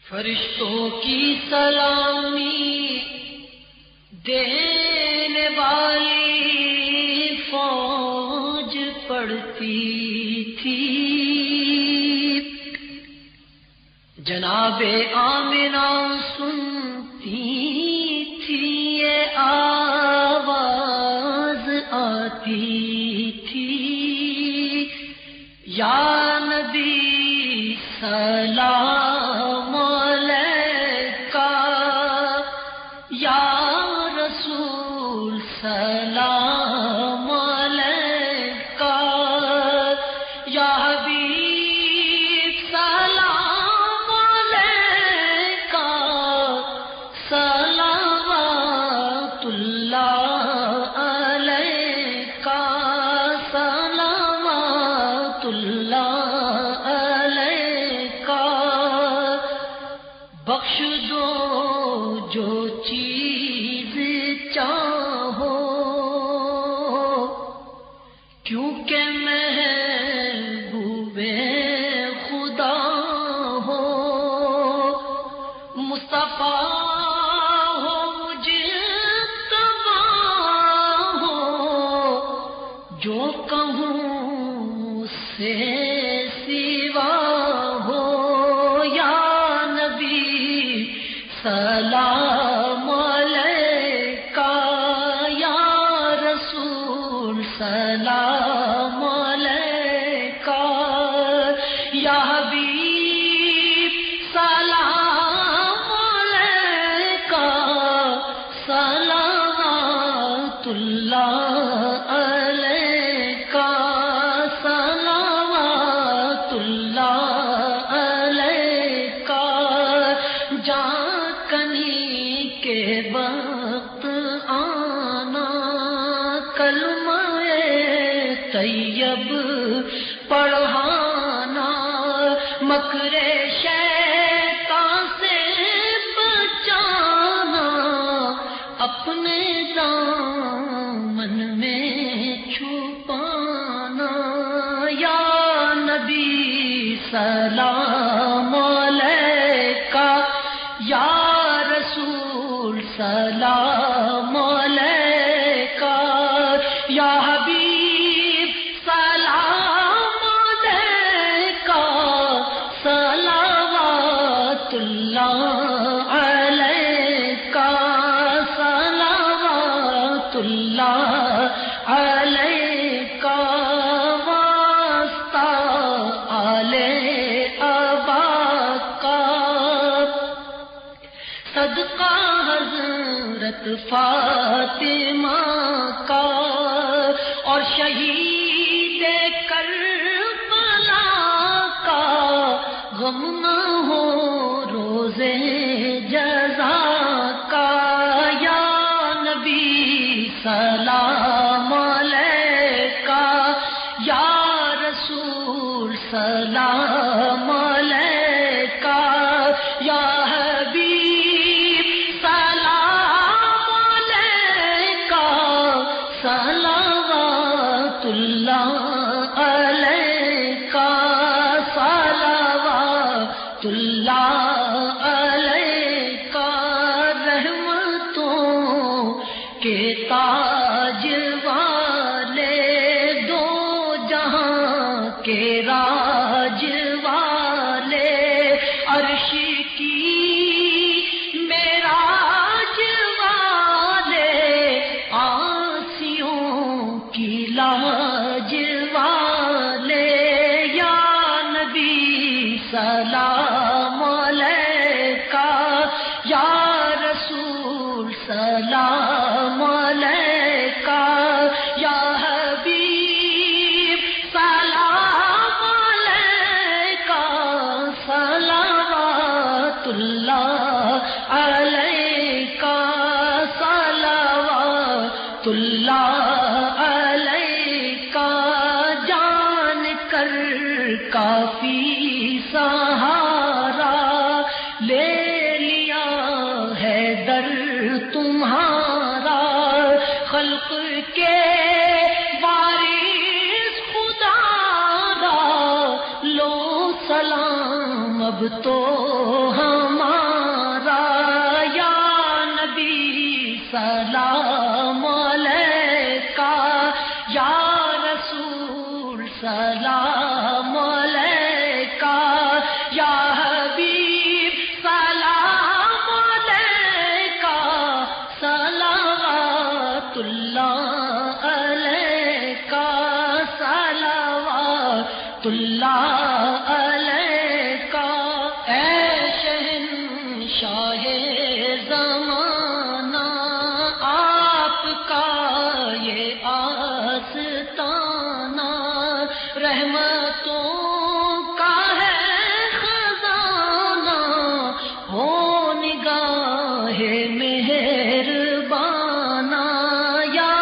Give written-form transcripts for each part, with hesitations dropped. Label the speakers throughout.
Speaker 1: فرشتوں کی سلامی دینے والی فوج پڑتی تھی، جناب آمنہ سنتی تھی، یہ آواز آتی تھی، یا نبی سلام علیکہ، یا رسول سلام علیکہ، یا حبیب سلام علیکہ، صلوات اللہ علیکہ، صلوات اللہ علیکہ، بخش دو جو چیز چاہو، کیونکہ محبوب خدا ہو، مصطفیٰ ہو، مجتبیٰ ہو، جو کہوں اس سے سوا ہو، یا نبی سلام علیکہ، یا رسول سلام علیکہ، یا حبیب سلام علیکہ، صلوات اللہ علیکہ، صلوات اللہ علیکہ، کنی کے وقت آنا، کلمہ طیب پڑھانا، مکر شیطان سے بچانا، اپنے دامن میں چھپانا، یا نبی سلام علیکہ، یا رسول سلام علیکہ، یا حبیب سلام علیکہ، صلوات اللہ علیکہ، صلوات اللہ علیکہ، واسطہ آل ابا کا، صدقہ حضرت فاطمہ کا، اور شہید کربلا کا، غم نہ ہو روزے جزا کا، یا نبی سلام علیکہ، یا رسول سلام علیکہ، یا حبیب سلام علیکہ، صلوات اللہ علیکہ، صلوات اللہ علیکہ، رحمتوں کے تاج والے، دو جہاں کے راج والے، عرش کی معراج والے، آسیوں کی لاج والے، یا نبی سلام علیکہ، یا رسول سلام علیکہ، یا حبیب سلام علیکہ، صلوات اللہ علیکہ، صلوات اللہ علیکہ، جان کر کافی سہارا لے لیا ہے در تمہارا، خلق کے وارث خدا را، لو سلام اب تو ہمارا اللہ علیکا، اے شہنشاہ زمانہ، آپ کا یہ آستانہ، رحمتوں کا ہے خزانہ، ہو نگاہ مہربانہ، یا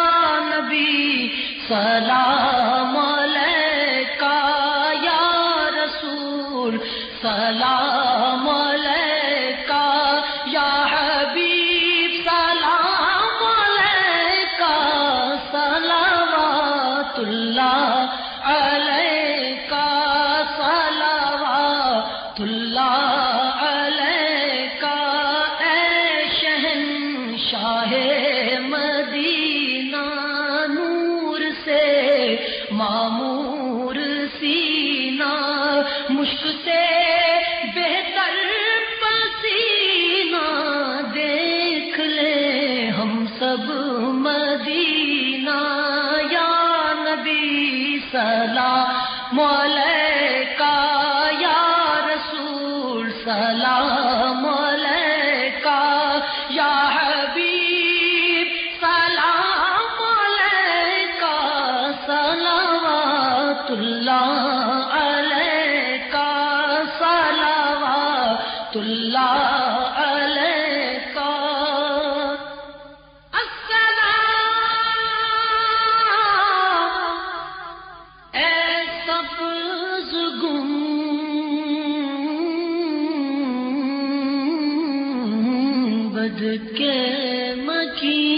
Speaker 1: نبی سلام علیکہ، یا رسول سلام علیکہ، یا حبیب سلام علیکہ، صلوات اللہ علیکہ، صلوات اللہ علیکہ، اے شہنشاہ مدینہ، نور سے معمور سینہ، مشک سے بہتر پسینہ، دیکھ لے ہم سب مدینہ، یا نبی سلام علیکہ، یا رسول سلام علیکہ، یا حبیب سلام علیکہ، صلوات اللہ علیکہ، صلوات اللہ علیکہ، السلام اے سبز گنبد کے مکین،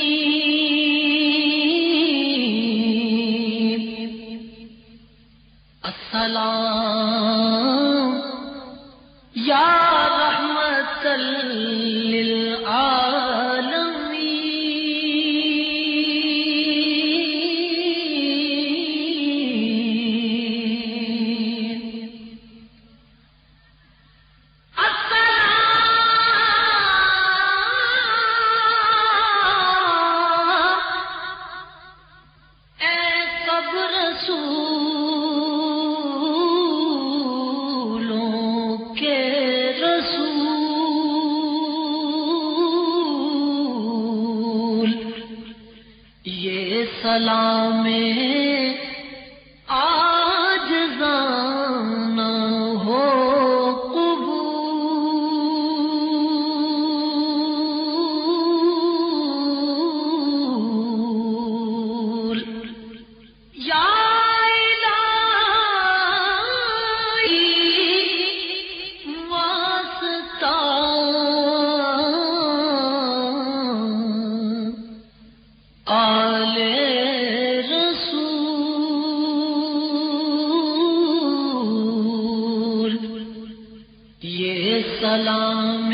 Speaker 1: السلام یا رحمت للعالمین، السلام اے سب رسولوں کے رسول، یہ سلام عاجزانہ ہو قبول، یا الہی واسطہ آل رسول، یہ سلام